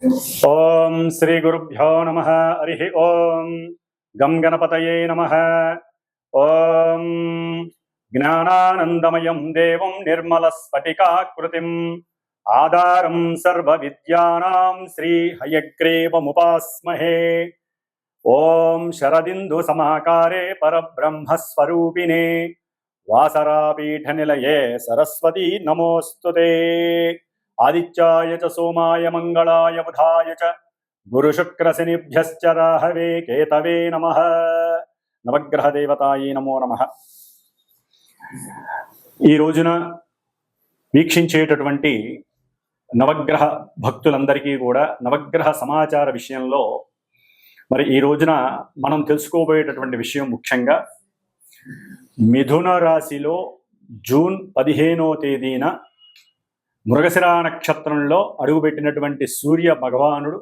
ఓం శ్రీ గురుభ్యో నమః. హరి ఓం. గం గణపతయే నమః. ఓం జ్ఞానానందమయం దేవం నిర్మలస్ఫటికాకృతిం ఆధారం సర్వవిద్యానాం శ్రీ హయగ్రీవముపాస్మహే. ఓం శరదిందు సమాకారే పరబ్రహ్మస్వరూపిణే వాసరాపీఠనిలయే సరస్వతీ నమోస్తుతే. ఆదిత్యాయ చ సోమాయ మంగళాయ బుధాయ చ గురుశుక్రశనిభ్యశ్చ రాహవే కేతవే నమః. నవగ్రహ దేవతాయే నమో నమః. ఈ రోజున వీక్షించేటటువంటి నవగ్రహ భక్తులందరికీ కూడా నవగ్రహ సమాచార విషయంలో మరి ఈ రోజున మనం తెలుసుకోబోయేటటువంటి విషయం ముఖ్యంగా మిథున రాశిలో జూన్ 15వ తేదీన మృగశిర నక్షత్రంలో అడుగుపెట్టినటువంటి సూర్య భగవానుడు,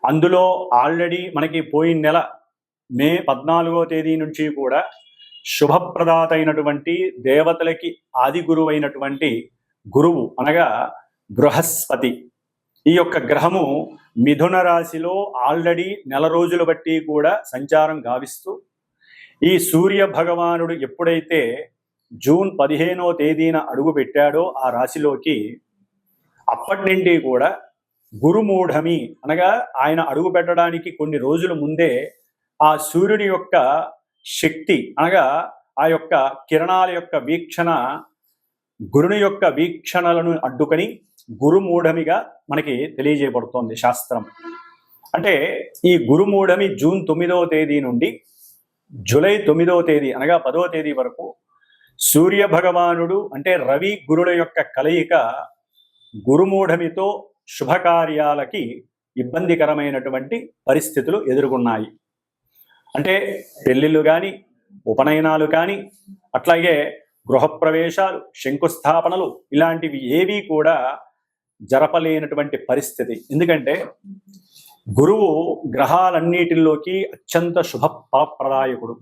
అందులో ఆల్రెడీ మనకి పోయిన నెల మే 14వ తేదీ నుంచి కూడా శుభప్రదాత అయినటువంటి దేవతలకి ఆది గురువు అయినటువంటి గురువు అనగా బృహస్పతి, ఈ యొక్క గ్రహము మిథున రాశిలో ఆల్రెడీ నెల రోజులు బట్టి కూడా సంచారం గావిస్తూ, ఈ సూర్య భగవానుడు ఎప్పుడైతే జూన్ 15వ తేదీన అడుగు పెట్టాడో ఆ రాశిలోకి, అప్పటి నుండి కూడా గురుమూఢమి అనగా ఆయన అడుగు పెట్టడానికి కొన్ని రోజుల ముందే ఆ సూర్యుని యొక్క శక్తి అనగా ఆ యొక్క కిరణాల యొక్క వీక్షణ గురుని యొక్క వీక్షణలను అడ్డుకొని గురుమూఢమిగా మనకి తెలియజేయబడుతోంది శాస్త్రం. అంటే ఈ గురుమూఢమి జూన్ 9వ తేదీ నుండి జూలై 9వ తేదీ అనగా 10వ తేదీ వరకు సూర్య భగవానుడు అంటే రవి గురుల యొక్క కలయిక గురుమూఢమితో శుభకార్యాలకి ఇబ్బందికరమైనటువంటి పరిస్థితులు ఎదుర్కొన్నాయి. అంటే పెళ్లిళ్ళు కానీ, ఉపనయనాలు కానీ, అట్లాగే గృహప్రవేశాలు, శంకుస్థాపనలు ఇలాంటివి ఏవి కూడా జరపలేనటువంటి పరిస్థితి. ఎందుకంటే గురువు గ్రహాలన్నిటిలోకి అత్యంత శుభ ఫలప్రదాయకుడు.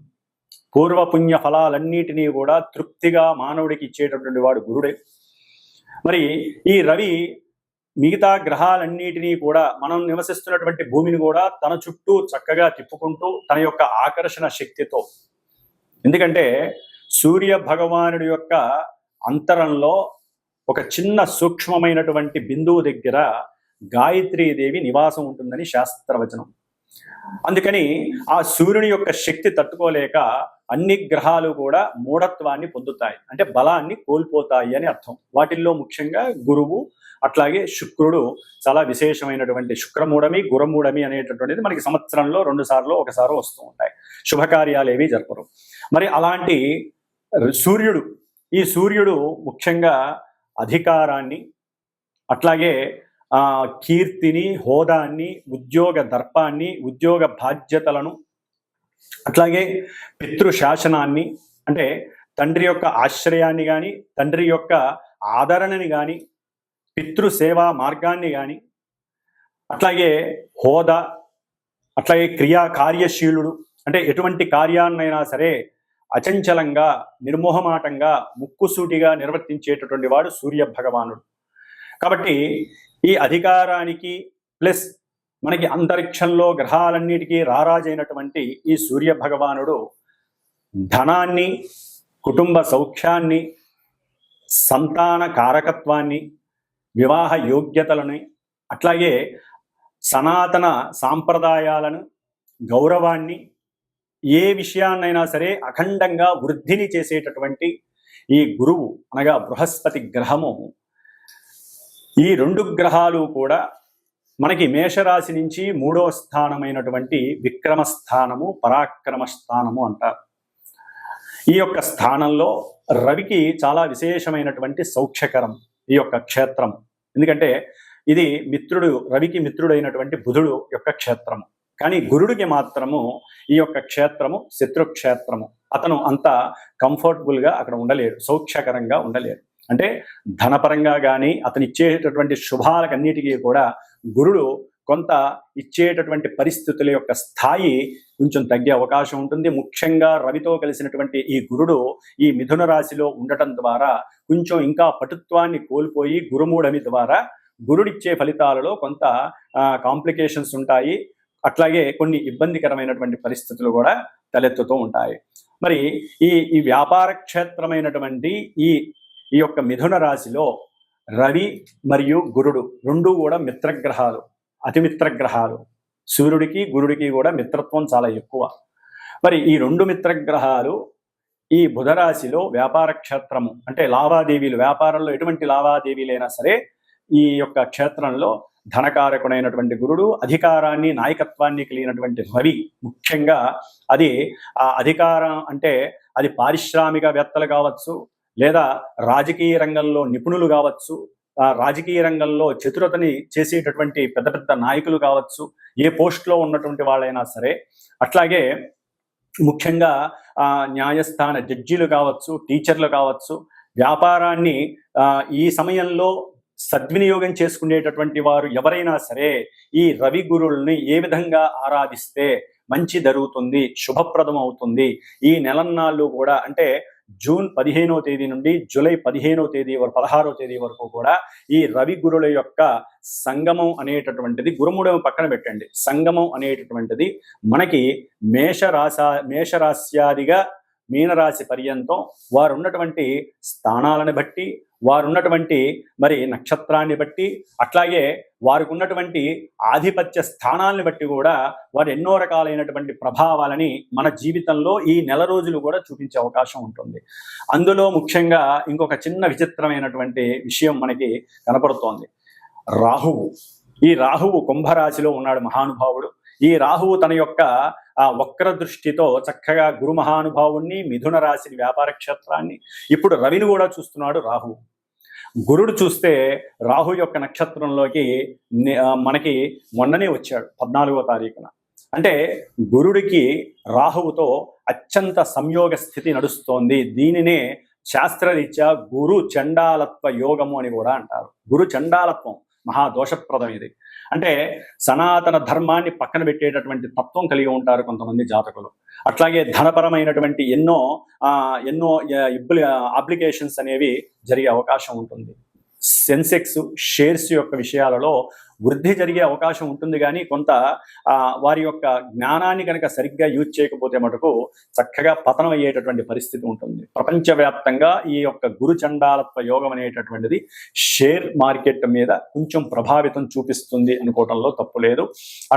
పూర్వపుణ్య ఫలాలన్నిటినీ కూడా తృప్తిగా మానవుడికి ఇచ్చేటటువంటి వాడు గురుడే. మరి ఈ రవి మిగతా గ్రహాలన్నిటినీ కూడా, మనం నివసిస్తున్నటువంటి భూమిని కూడా తన చుట్టూ చక్కగా తిప్పుకుంటూ తన యొక్క ఆకర్షణ శక్తితో, ఎందుకంటే సూర్య భగవానుడి యొక్క అంతరంలో ఒక చిన్న సూక్ష్మమైనటువంటి బిందువు దగ్గర గాయత్రీదేవి నివాసం ఉంటుందని శాస్త్రవచనం. అందుకని ఆ సూర్యుని యొక్క శక్తి తట్టుకోలేక అన్ని గ్రహాలు కూడా మూఢత్వాన్ని పొందుతాయి, అంటే బలాన్ని కోల్పోతాయి అని అర్థం. వాటిల్లో ముఖ్యంగా గురువు, అట్లాగే శుక్రుడు చాలా విశేషమైనటువంటి శుక్రమూఢమి, గురమూఢమి అనేటటువంటిది మనకి సంవత్సరంలో 2 సార్లు 1 సారి వస్తూ ఉంటాయి. శుభకార్యాలు ఏవి జరపరు. మరి అలాంటి సూర్యుడు, ఈ సూర్యుడు ముఖ్యంగా అధికారాన్ని, అట్లాగే కీర్తిని, హోదాన్ని, ఉద్యోగ దర్పాన్ని, ఉద్యోగ బాధ్యతలను, అట్లాగే పితృశాసనాన్ని, అంటే తండ్రి యొక్క ఆశ్రయాన్ని కానీ, తండ్రి యొక్క ఆదరణని కానీ, పితృసేవా మార్గాన్ని కానీ, అట్లాగే హోదా, అట్లాగే కార్యశీలుడు, అంటే ఎటువంటి కార్యాన్నైనా సరే అచంచలంగా, నిర్మోహమాటంగా, ముక్కుసూటిగా నిర్వర్తించేటటువంటి వాడు సూర్య భగవానుడు. కాబట్టి ఈ అధికారానికి ప్లస్ మనకి అంతరిక్షంలో గ్రహాలన్నిటికీ రారాజైనటువంటి ఈ సూర్య భగవానుడు ధనాన్ని, కుటుంబ సౌఖ్యాన్ని, సంతాన కారకత్వాన్ని, వివాహ యోగ్యతలని, అట్లాగే సనాతన సాంప్రదాయాలను, గౌరవాన్ని, ఏ విషయాన్నైనా సరే అఖండంగా వృద్ధిని చేసేటటువంటి ఈ గురువు అనగా బృహస్పతి గ్రహము, ఈ 2 గ్రహాలు కూడా మనకి మేషరాశి నుంచి 3వ స్థానమైనటువంటి విక్రమ స్థానము, పరాక్రమ స్థానము అంటారు. ఈ యొక్క స్థానంలో రవికి చాలా విశేషమైనటువంటి సౌఖ్యకరం ఈ యొక్క క్షేత్రం. ఎందుకంటే ఇది రవికి మిత్రుడైనటువంటి బుధుడు యొక్క క్షేత్రము. కానీ గురుడికి మాత్రము ఈ యొక్క క్షేత్రము శత్రుక్షేత్రము. అతను అంత కంఫర్టబుల్గా అక్కడ ఉండలేడు, సౌఖ్యకరంగా ఉండలేడు. అంటే ధనపరంగా కానీ, అతను ఇచ్చేటటువంటి శుభాలకన్నిటికీ కూడా గురుడు కొంత ఇచ్చేటటువంటి పరిస్థితుల యొక్క స్థాయి కొంచెం తగ్గే అవకాశం ఉంటుంది. ముఖ్యంగా రవితో కలిసినటువంటి ఈ గురుడు ఈ మిథున రాశిలో ఉండటం ద్వారా కొంచెం ఇంకా పటుత్వాన్ని కోల్పోయి గురుమూఢమి ద్వారా గురుడిచ్చే ఫలితాలలో కొంత కాంప్లికేషన్స్ ఉంటాయి. అట్లాగే కొన్ని ఇబ్బందికరమైనటువంటి పరిస్థితులు కూడా తలెత్తుతూ ఉంటాయి. మరి ఈ వ్యాపార క్షేత్రమైనటువంటి ఈ యొక్క మిథున రాశిలో రవి మరియు గురుడు రెండూ కూడా మిత్రగ్రహాలు, అతిమిత్రగ్రహాలు. సూర్యుడికి గురుడికి కూడా మిత్రత్వం చాలా ఎక్కువ. మరి ఈ రెండు మిత్రగ్రహాలు ఈ బుధరాశిలో వ్యాపార క్షేత్రము అంటే లావాదేవీలు, వ్యాపారంలో ఎటువంటి లావాదేవీలైనా సరే ఈ యొక్క క్షేత్రంలో ధనకారకుడైనటువంటి గురుడు, అధికారాన్ని నాయకత్వాన్ని కలిగినటువంటి రవి, ముఖ్యంగా అది ఆ అధికారం అంటే అది పారిశ్రామికవేత్తలు కావచ్చు, లేదా రాజకీయ రంగంలో నిపుణులు కావచ్చు, రాజకీయ రంగంలో చతురతని చేసేటటువంటి పెద్ద పెద్ద నాయకులు కావచ్చు, ఏ పోస్ట్లో ఉన్నటువంటి వాళ్ళైనా సరే, అట్లాగే ముఖ్యంగా న్యాయస్థాన జడ్జీలు కావచ్చు, టీచర్లు కావచ్చు, వ్యాపారాన్ని ఈ సమయంలో సద్వినియోగం చేసుకునేటటువంటి వారు ఎవరైనా సరే ఈ రవి గురుల్ని ఏ విధంగా ఆరాధిస్తే మంచి జరుగుతుంది, శుభప్రదం అవుతుంది. ఈ నెలన్నాళ్ళు కూడా అంటే జూన్ 15వ తేదీ నుండి జూలై 15వ తేదీ వరకు 16వ తేదీ వరకు కూడా ఈ రవి గురుల యొక్క సంగమం అనేటటువంటిది, గురుముడము పక్కన పెట్టండి, సంగమం అనేటటువంటిది మనకి మేషరాశ్యాదిగా మీనరాశి పర్యంతం వారు ఉన్నటువంటి స్థానాలను బట్టి, వారున్నటువంటి మరి నక్షత్రాన్ని బట్టి, అట్లాగే వారికి ఉన్నటువంటి ఆధిపత్య స్థానాలను బట్టి కూడా వారు ఎన్నో రకాలైనటువంటి ప్రభావాలని మన జీవితంలో ఈ నెల రోజులు కూడా చూపించే అవకాశం ఉంటుంది. అందులో ముఖ్యంగా ఇంకొక చిన్న విచిత్రమైనటువంటి విషయం మనకి కనపడుతోంది. రాహువు. ఈ రాహువు కుంభరాశిలో ఉన్నాడు మహానుభావుడు. ఈ రాహువు తన యొక్క వక్ర దృష్టితో చక్కగా గురు మహానుభావుణ్ణి, మిథున రాశిని, వ్యాపార క్షేత్రాన్ని, ఇప్పుడు రవిని కూడా చూస్తున్నాడు రాహువు. గురుడు చూస్తే రాహు యొక్క నక్షత్రంలోకి మనకి మొన్ననే వచ్చాడు 14వ తారీఖున. అంటే గురుడికి రాహువుతో అత్యంత సంయోగ స్థితి నడుస్తోంది. దీనినే శాస్త్రరీత్యా గురు చండాలత్వ యోగము అని కూడా అంటారు. గురు చండాలత్వం మహాదోషప్రదం ఇది. అంటే సనాతన ధర్మాన్ని పక్కన పెట్టేటటువంటి తత్వం కలిగి ఉంటారు కొంతమంది జాతకులు. అట్లాగే ధనపరమైనటువంటి ఎన్నో అప్లికేషన్స్ అనేవి జరిగే అవకాశం ఉంటుంది. సెన్సెక్స్, షేర్స్ యొక్క విషయాలలో వృద్ధి జరిగే అవకాశం ఉంటుంది, కానీ కొంత వారి యొక్క జ్ఞానాన్ని కనుక సరిగ్గా యూజ్ చేయకపోతే మటుకు చక్కగా పతనం అయ్యేటటువంటి పరిస్థితి ఉంటుంది. ప్రపంచవ్యాప్తంగా ఈ యొక్క గురు చండాలత్వ యోగం అనేటటువంటిది షేర్ మార్కెట్ మీద కొంచెం ప్రభావితం చూపిస్తుంది అనుకోవటంలో తప్పు లేదు.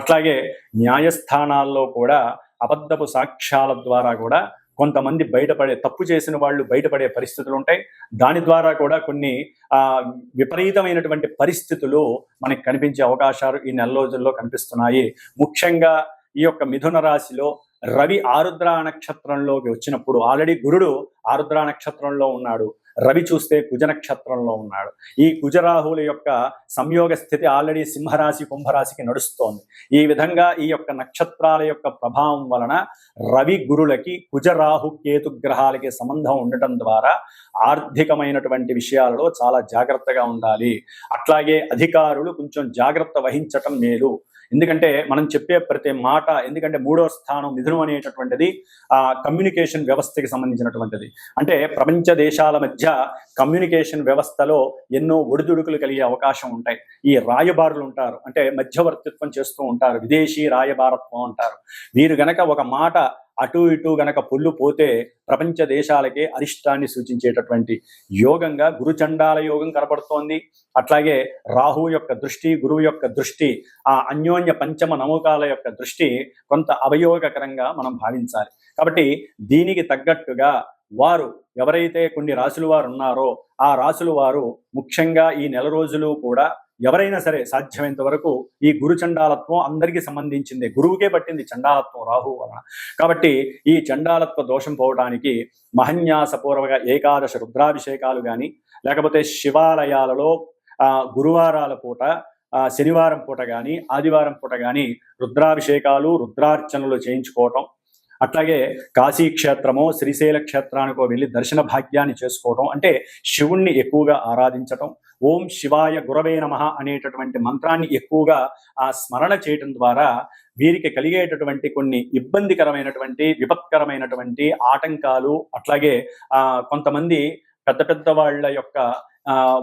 అట్లాగే న్యాయస్థానాల్లో కూడా అబద్ధపు సాక్ష్యాల ద్వారా కూడా కొంతమంది తప్పు చేసిన వాళ్ళు బయటపడే పరిస్థితులు ఉంటాయి. దాని ద్వారా కూడా కొన్ని విపరీతమైనటువంటి పరిస్థితులు మనకి కనిపించే అవకాశాలు ఈ నెల రోజుల్లో కనిపిస్తున్నాయి. ముఖ్యంగా ఈ యొక్క మిథున రాశిలో రవి ఆరుద్ర నక్షత్రంలోకి వచ్చినప్పుడు, ఆల్రెడీ గురుడు ఆరుద్ర నక్షత్రంలో ఉన్నాడు, రవి చూస్తే కుజ నక్షత్రంలో ఉన్నాడు. ఈ కుజరాహువుల యొక్క సంయోగ స్థితి ఆల్రెడీ సింహరాశి, కుంభరాశికి నడుస్తోంది. ఈ విధంగా ఈ యొక్క నక్షత్రాల యొక్క ప్రభావం వలన రవి గురులకి కుజరాహు కేతు గ్రహాలకి సంబంధం ఉండటం ద్వారా ఆర్థికమైనటువంటి విషయాలలో చాలా జాగ్రత్తగా ఉండాలి. అట్లాగే అధికారులు కొంచెం జాగ్రత్త వహించటం మేలు. ఎందుకంటే మనం చెప్పే ప్రతి మాట, ఎందుకంటే 3వ స్థానం మిథునం అనేటటువంటిది కమ్యూనికేషన్ వ్యవస్థకి సంబంధించినటువంటిది. అంటే ప్రపంచ దేశాల మధ్య కమ్యూనికేషన్ వ్యవస్థలో ఎన్నో ఒడిదుడుకులు కలిగే అవకాశం ఉంటాయి. ఈ రాయబారులు ఉంటారు, అంటే మధ్యవర్తిత్వం చేస్తూ ఉంటారు, విదేశీ రాయబారత్వం అంటారు. వీరు గనక ఒక మాట అటు ఇటు గనక పొల్లు పోతే ప్రపంచ దేశాలకే అరిష్టాన్ని సూచించేటటువంటి యోగంగా గురుచండాల యోగం కనపడుతోంది. అట్లాగే రాహు యొక్క దృష్టి, గురువు యొక్క దృష్టి, ఆ అన్యోన్య పంచమ నమూకాల యొక్క దృష్టి కొంత అవయోగకరంగా మనం భావించాలి. కాబట్టి దీనికి తగ్గట్టుగా వారు ఎవరైతే కొన్ని రాశుల వారు ఉన్నారో ఆ రాశుల వారు ముఖ్యంగా ఈ నెల రోజులు కూడా ఎవరైనా సరే సాధ్యమైనంత వరకు ఈ గురు చండాలత్వం అందరికీ సంబంధించింది, గురువుకే పట్టింది చండాలత్వం రాహు వలన. కాబట్టి ఈ చండాలత్వ దోషం పోవడానికి మహన్యాసపూర్వక ఏకాదశ రుద్రాభిషేకాలు కానీ, లేకపోతే శివాలయాలలో గురువారాల పూట, శనివారం పూట కానీ, ఆదివారం పూట కానీ రుద్రాభిషేకాలు, రుద్రార్చనలు చేయించుకోవటం, అట్లాగే కాశీ క్షేత్రమో శ్రీశైల క్షేత్రానికో వెళ్ళి దర్శన భాగ్యాన్ని చేసుకోవటం, అంటే శివుణ్ణి ఎక్కువగా ఆరాధించటం, ఓం శివాయ గురవే నమః అనేటటువంటి మంత్రాన్ని ఎక్కువగా స్మరణ చేయటం ద్వారా వీరికి కలిగేటటువంటి కొన్ని ఇబ్బందికరమైనటువంటి, విపత్కరమైనటువంటి ఆటంకాలు, అట్లాగే కొంతమంది పెద్ద పెద్ద వాళ్ళ యొక్క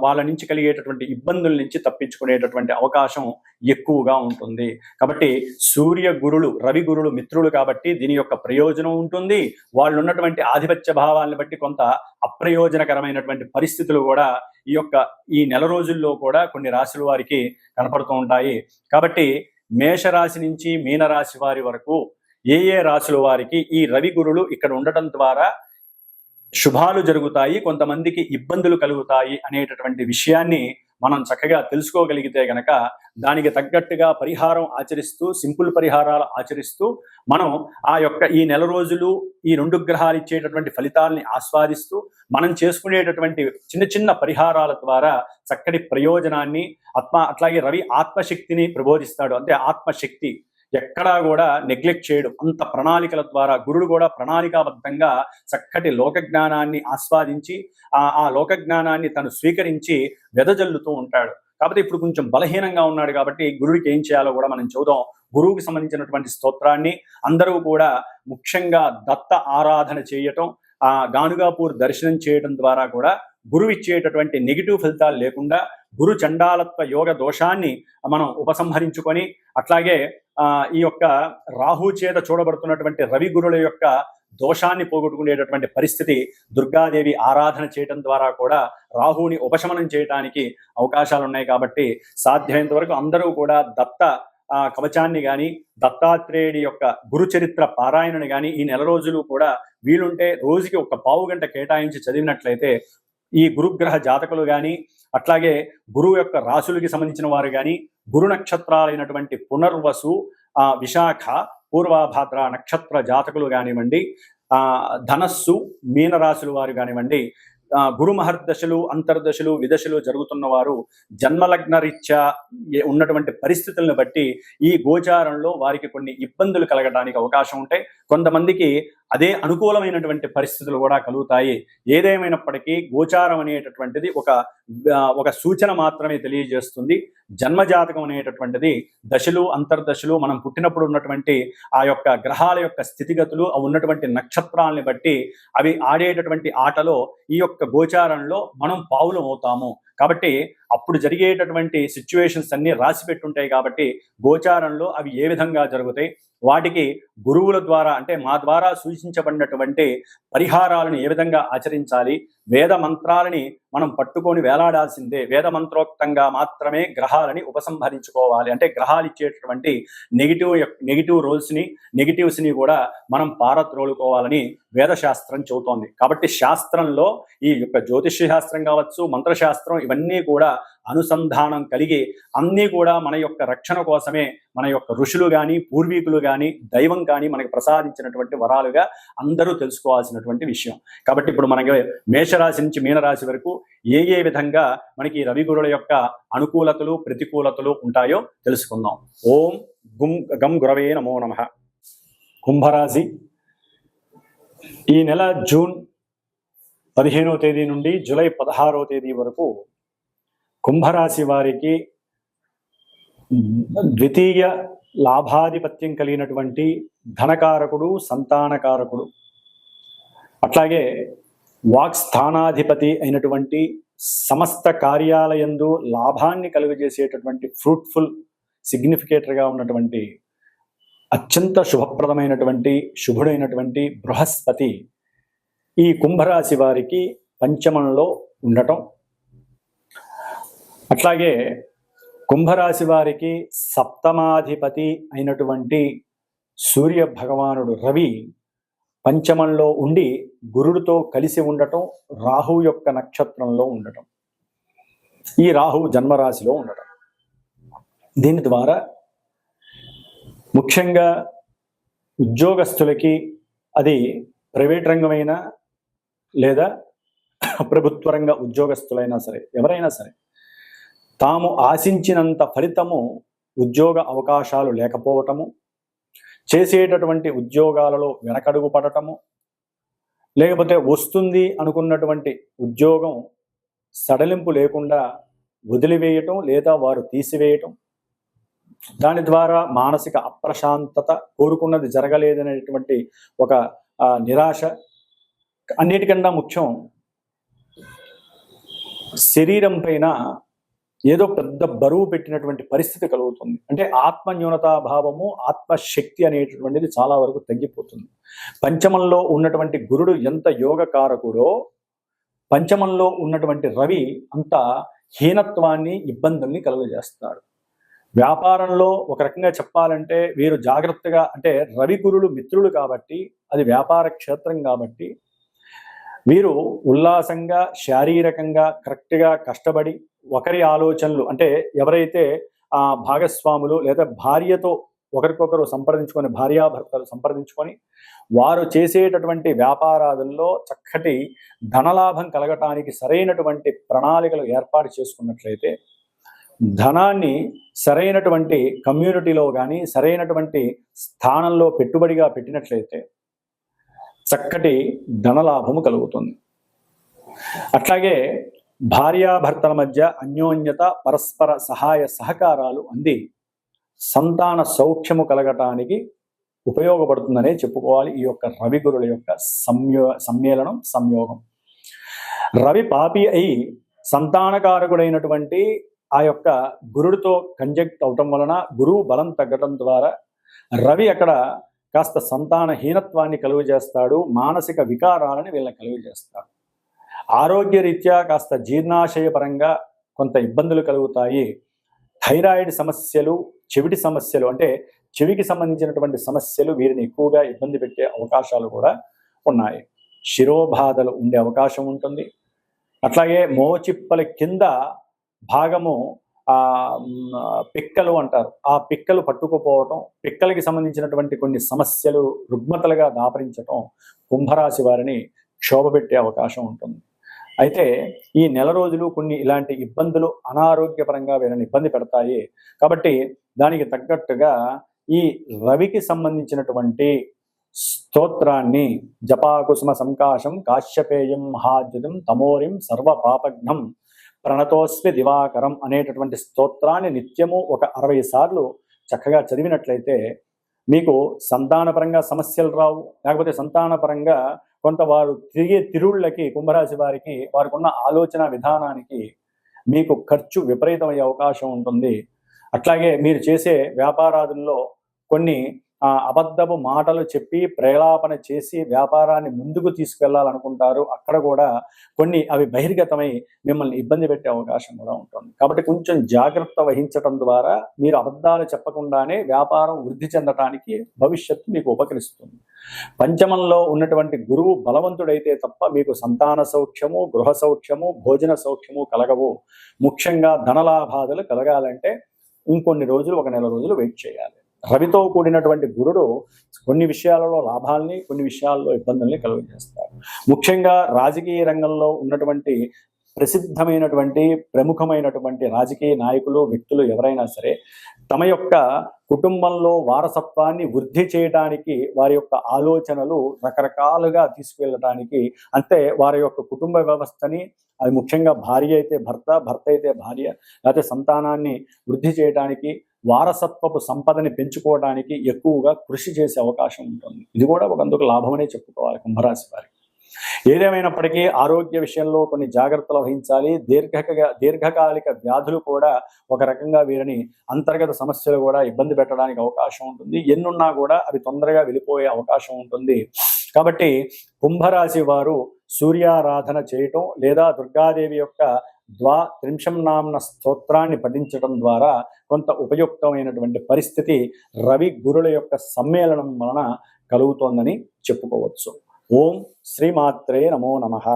వాళ్ళ నుంచి కలిగేటటువంటి ఇబ్బందుల నుంచి తప్పించుకునేటటువంటి అవకాశం ఎక్కువగా ఉంటుంది. కాబట్టి సూర్య గురులు, రవి గురులు మిత్రులు కాబట్టి దీని యొక్క ప్రయోజనం ఉంటుంది. వాళ్ళు ఉన్నటువంటి ఆధిపత్య భావాలను బట్టి కొంత అప్రయోజనకరమైనటువంటి పరిస్థితులు కూడా ఈ నెల రోజుల్లో కూడా కొన్ని రాశుల వారికి కనపడుతూ ఉంటాయి. కాబట్టి మేషరాశి నుంచి మీనరాశి వారి వరకు ఏ రాశుల వారికి ఈ రవి గురులు ఇక్కడ ఉండటం ద్వారా శుభాలు జరుగుతాయి, కొంతమందికి ఇబ్బందులు కలుగుతాయి అనేటటువంటి విషయాన్ని మనం చక్కగా తెలుసుకోగలిగితే గనక దానికి తగ్గట్టుగా పరిహారం ఆచరిస్తూ, సింపుల్ పరిహారాలు ఆచరిస్తూ మనం ఈ నెల రోజులు ఈ 2 గ్రహాలు ఇచ్చేటటువంటి ఫలితాలని ఆస్వాదిస్తూ మనం చేసుకునేటటువంటి చిన్న చిన్న పరిహారాల ద్వారా చక్కటి ప్రయోజనాన్ని అట్లాగే రవి ఆత్మశక్తిని ప్రబోధిస్తాడు. అంటే ఆత్మశక్తి ఎక్కడా కూడా నెగ్లెక్ట్ చేయడం, అంత ప్రణాళికల ద్వారా గురుడు కూడా ప్రణాళికాబద్ధంగా చక్కటి లోకజ్ఞానాన్ని ఆస్వాదించి ఆ లోకజ్ఞానాన్ని తను స్వీకరించి వెదజల్లుతూ ఉంటాడు. కాబట్టి ఇప్పుడు కొంచెం బలహీనంగా ఉన్నాడు కాబట్టి గురుడికి ఏం చేయాలో కూడా మనం చూద్దాం. గురువుకి సంబంధించినటువంటి స్తోత్రాన్ని అందరూ కూడా ముఖ్యంగా దత్త ఆరాధన చేయటం, గానుగాపూర్ దర్శనం చేయడం ద్వారా కూడా గురువు ఇచ్చేటటువంటి నెగిటివ్ ఫలితాలు లేకుండా గురు చండాలత్వ యోగ దోషాన్ని మనం ఉపసంహరించుకొని, అట్లాగే ఈ రాహు చేత చూడబడుతున్నటువంటి రవి గురుల యొక్క దోషాన్ని పోగొట్టుకునేటటువంటి పరిస్థితి దుర్గాదేవి ఆరాధన చేయడం ద్వారా కూడా రాహుని ఉపశమనం చేయడానికి అవకాశాలు ఉన్నాయి. కాబట్టి సాధ్యమైనంత వరకు అందరూ కూడా దత్త కవచాన్ని కానీ దత్తాత్రేయుడి యొక్క గురు చరిత్ర పారాయణని కానీ ఈ నెల రోజులు కూడా వీలుంటే రోజుకి 1 పావు గంట కేటాయించి చదివినట్లయితే ఈ గురుగ్రహ జాతకులు కానీ, అట్లాగే గురువు యొక్క రాశులకి సంబంధించిన వారు కానీ, గురు నక్షత్రాలైనటువంటి పునర్వసు, విశాఖ, పూర్వభాద్ర నక్షత్ర జాతకులు కానివ్వండి, ధనస్సు, మీనరాశుల వారు కానివ్వండి, గురు మహర్దశలు, అంతర్దశలు, విదశలు జరుగుతున్న వారు జన్మలగ్న రీత్యా ఉన్నటువంటి పరిస్థితులను బట్టి ఈ గోచారంలో వారికి కొన్ని ఇబ్బందులు కలగడానికి అవకాశం ఉంటాయి. కొంతమందికి అదే అనుకూలమైనటువంటి పరిస్థితులు కూడా కలుగుతాయి. ఏదేమైనప్పటికీ గోచారం అనేటటువంటిది ఒక సూచన మాత్రమే తెలియజేస్తుంది. జన్మజాతకం అనేటటువంటిది దశలు, అంతర్దశలు, మనం పుట్టినప్పుడు ఉన్నటువంటి గ్రహాల యొక్క స్థితిగతులు, ఉన్నటువంటి నక్షత్రాలని బట్టి అవి ఆడేటటువంటి ఆటలో ఈ గోచారంలో మనం పావులం అవుతాము. కాబట్టి అప్పుడు జరిగేటటువంటి సిచ్యువేషన్స్ అన్ని రాసి పెట్టుంటాయి. కాబట్టి గోచారంలో అవి ఏ విధంగా జరుగుతాయి, వాటికి గురువుల ద్వారా అంటే మా ద్వారా సూచించబడినటువంటి పరిహారాలను ఏ విధంగా ఆచరించాలి, వేద మంత్రాలని మనం పట్టుకొని వేలాడాల్సిందే. వేద మంత్రోక్తంగా మాత్రమే గ్రహాలని ఉపసంహరించుకోవాలి. అంటే గ్రహాలు ఇచ్చేటటువంటి నెగిటివ్ రోల్స్ని, నెగిటివ్స్ని కూడా మనం పారద్రోలుకోవాలని వేదశాస్త్రం చెబుతోంది. కాబట్టి శాస్త్రంలో ఈ జ్యోతిష్య శాస్త్రం కావచ్చు, మంత్రశాస్త్రం, ఇవన్నీ కూడా అనుసంధానం కలిగి అన్నీ కూడా మన రక్షణ కోసమే మన ఋషులు కానీ, పూర్వీకులు కానీ, దైవం కానీ మనకి ప్రసాదించినటువంటి వరాలుగా అందరూ తెలుసుకోవాల్సినటువంటి విషయం. కాబట్టి ఇప్పుడు మనకి మేషరాశి నుంచి మీనరాశి వరకు ఏ విధంగా మనకి రవి గురుల యొక్క అనుకూలతలు, ప్రతికూలతలు ఉంటాయో తెలుసుకుందాం. ఓం గం గురవే నమో నమః. కుంభరాశి ఈ నెల జూన్ 15వ తేదీ నుండి జూలై 16వ తేదీ వరకు కుంభరాశి వారికి ద్వితీయ లాభాధిపత్యం కలిగినటువంటి ధనకారకుడు, సంతానకారకుడు, అట్లాగే వాక్స్థానాధిపతి అయినటువంటి సమస్త కార్యాలయందు లాభాన్ని కలుగజేసేటటువంటి ఫ్రూట్ఫుల్ సిగ్నిఫికేటర్గా ఉన్నటువంటి అత్యంత శుభప్రదమైనటువంటి శుభుడైనటువంటి బృహస్పతి ఈ కుంభరాశి వారికి పంచమంలో ఉండటం, అట్లాగే కుంభరాశి వారికి సప్తమాధిపతి అయినటువంటి సూర్య భగవానుడు రవి పంచమంలో ఉండి గురుడితో కలిసి ఉండటం, రాహు యొక్క నక్షత్రంలో ఉండటం, ఈ రాహు జన్మరాశిలో ఉండటం. దీని ద్వారా ముఖ్యంగా ఉద్యోగస్తులకి, అది ప్రైవేట్ రంగమైనా లేదా ప్రభుత్వ రంగ ఉద్యోగస్తులైనా సరే, ఎవరైనా సరే తాము ఆశించినంత ఫలితము ఉద్యోగ అవకాశాలు లేకపోవటము, చేసేటటువంటి ఉద్యోగాలలో వెనకడుగు పడటము, లేకపోతే వస్తుంది అనుకున్నటువంటి ఉద్యోగం సడలింపు లేకుండా వదిలివేయటం లేదా వారు తీసివేయటం, దాని ద్వారా మానసిక అప్రశాంతత, కోరుకున్నది జరగలేదనేటువంటి ఒక నిరాశ, అన్నిటికన్నా ముఖ్యం శరీరం పైన ఏదో పెద్ద బరువు పెట్టినటువంటి పరిస్థితి కలుగుతుంది. అంటే ఆత్మన్యూనతాభావము, ఆత్మశక్తి అనేటటువంటిది చాలా వరకు తగ్గిపోతుంది. పంచమంలో ఉన్నటువంటి గురుడు ఎంత యోగకారకుడో, పంచమంలో ఉన్నటువంటి రవి అంత హీనత్వాన్ని, ఇబ్బందుల్ని కలుగజేస్తాడు. వ్యాపారంలో ఒక రకంగా చెప్పాలంటే వీరు జాగ్రత్తగా, అంటే రవి గురులు మిత్రులు కాబట్టి, అది వ్యాపార క్షేత్రం కాబట్టి వీరు ఉల్లాసంగా, శారీరకంగా కరెక్ట్గా కష్టపడి ఒకరి ఆలోచనలు, అంటే ఎవరైతే భాగస్వాములు లేదా భార్యతో ఒకరికొకరు సంప్రదించుకొని, భార్యాభర్తలు సంప్రదించుకొని వారు చేసేటటువంటి వ్యాపారాదుల్లో చక్కటి ధనలాభం కలగటానికి సరైనటువంటి ప్రణాళికలు ఏర్పాటు చేసుకున్నట్లయితే, ధనాన్ని సరైనటువంటి కమ్యూనిటీలో కానీ సరైనటువంటి స్థానంలో పెట్టుబడిగా పెట్టినట్లయితే చక్కటి ధనలాభము కలుగుతుంది. అట్లాగే భార్యాభర్తల మధ్య అన్యోన్యత, పరస్పర సహాయ సహకారాలు అంది సంతాన సౌఖ్యము కలగటానికి ఉపయోగపడుతుందనే చెప్పుకోవాలి. ఈ యొక్క రవి గురుల యొక్క సమ్మేళనం, సంయోగం. రవి పాపి అయి సంతానకారకుడైనటువంటి ఆ యొక్క గురుడితో కంజక్ట్ అవటం వలన గురువు బలం తగ్గటం ద్వారా రవి అక్కడ కాస్త సంతానహీనత్వాన్ని కలుగజేస్తాడు, మానసిక వికారాలని వీళ్ళని కలుగజేస్తాడు. ఆరోగ్యరీత్యా కాస్త జీర్ణాశయపరంగా కొంత ఇబ్బందులు కలుగుతాయి. థైరాయిడ్ సమస్యలు, చెవిటి సమస్యలు, అంటే చెవికి సంబంధించినటువంటి సమస్యలు వీరిని ఎక్కువగా ఇబ్బంది పెట్టే అవకాశాలు కూడా ఉన్నాయి. శిరోబాధలు ఉండే అవకాశం ఉంటుంది. అట్లాగే మోచిప్పల కింద భాగము పిక్కలు అంటారు, ఆ పిక్కలు పట్టుకుపోవటం, పిక్కలకి సంబంధించినటువంటి కొన్ని సమస్యలు రుగ్మతలుగా దాపరించటం కుంభరాశి వారిని క్షోభపెట్టే అవకాశం ఉంటుంది. అయితే ఈ నెల రోజులు కొన్ని ఇలాంటి ఇబ్బందులు అనారోగ్యపరంగా వీరిని ఇబ్బంది పెడతాయి. కాబట్టి దానికి తగ్గట్టుగా ఈ రవికి సంబంధించినటువంటి స్తోత్రాన్ని జపాకుసుమ సంకాశం కాశ్యపేయం మహాద్యుతం తమోరిం సర్వ పాపఘ్నం ప్రణతోస్మి దివాకరం అనేటటువంటి స్తోత్రాన్ని నిత్యము ఒక 60 సార్లు చక్కగా చదివినట్లయితే మీకు సంతానపరంగా సమస్యలు రావు. లేకపోతే సంతానపరంగా కొంత వారు తిరిగే తిరుళ్ళకి, కుంభరాశి వారికి వారికి ఉన్న ఆలోచన విధానానికి మీకు ఖర్చు విపరీతమయ్యే అవకాశం ఉంటుంది. అట్లాగే మీరు చేసే వ్యాపారాదుల్లో కొన్ని అబద్ధపు మాటలు చెప్పి ప్రేలాపన చేసి వ్యాపారాన్ని ముందుకు తీసుకెళ్లాలనుకుంటారు. అక్కడ కూడా కొన్ని అవి బహిర్గతమై మిమ్మల్ని ఇబ్బంది పెట్టే అవకాశం కూడా ఉంటుంది. కాబట్టి కొంచెం జాగ్రత్త వహించడం ద్వారా మీరు అబద్ధాలు చెప్పకుండానే వ్యాపారం వృద్ధి చెందటానికి భవిష్యత్తు మీకు ఉపకరిస్తుంది. పంచమంలో ఉన్నటువంటి గురువు బలవంతుడైతే తప్ప మీకు సంతాన సౌఖ్యము, గృహ సౌఖ్యము, భోజన సౌఖ్యము కలగవు. ముఖ్యంగా ధనలాభాదులు కలగాలంటే ఇంకొన్ని రోజులు, ఒక నెల రోజులు వెయిట్ చేయాలి. రవితో కూడినటువంటి గురుడు కొన్ని విషయాలలో లాభాల్ని, కొన్ని విషయాల్లో ఇబ్బందుల్ని కలుగజేస్తారు. ముఖ్యంగా రాజకీయ రంగంలో ఉన్నటువంటి ప్రసిద్ధమైనటువంటి ప్రముఖమైనటువంటి రాజకీయ నాయకులు, వ్యక్తులు ఎవరైనా సరే తమ యొక్క కుటుంబంలో వారసత్వాన్ని వృద్ధి చేయడానికి వారి యొక్క ఆలోచనలు రకరకాలుగా తీసుకువెళ్ళటానికి, అంటే వారి యొక్క కుటుంబ వ్యవస్థని, అది ముఖ్యంగా భార్య అయితే భర్త, భర్త అయితే భార్య, లేకపోతే సంతానాన్ని వృద్ధి చేయడానికి, వారసత్వపు సంపదని పెంచుకోవడానికి ఎక్కువగా కృషి చేసే అవకాశం ఉంటుంది. ఇది కూడా ఒకందుకు లాభమనే చెప్పుకోవాలి కుంభరాశి వారికి. ఏదేమైనప్పటికీ ఆరోగ్య విషయంలో కొన్ని జాగ్రత్తలు వహించాలి. దీర్ఘకాలిక వ్యాధులు కూడా ఒక రకంగా వీరిని అంతర్గత సమస్యలు కూడా ఇబ్బంది పెట్టడానికి అవకాశం ఉంటుంది. ఎన్నున్నా కూడా అవి తొందరగా వెళ్ళిపోయే అవకాశం ఉంటుంది. కాబట్టి కుంభరాశి వారు సూర్యారాధన చేయటం లేదా దుర్గాదేవి యొక్క త్రింశంనామ్న స్తోత్రాన్ని పఠించడం ద్వారా కొంత ఉపయుక్తమైనటువంటి పరిస్థితి రవి గురుల యొక్క సమ్మేళనం వలన కలుగుతోందని చెప్పుకోవచ్చు. ఓం శ్రీమాత్రే నమో నమః.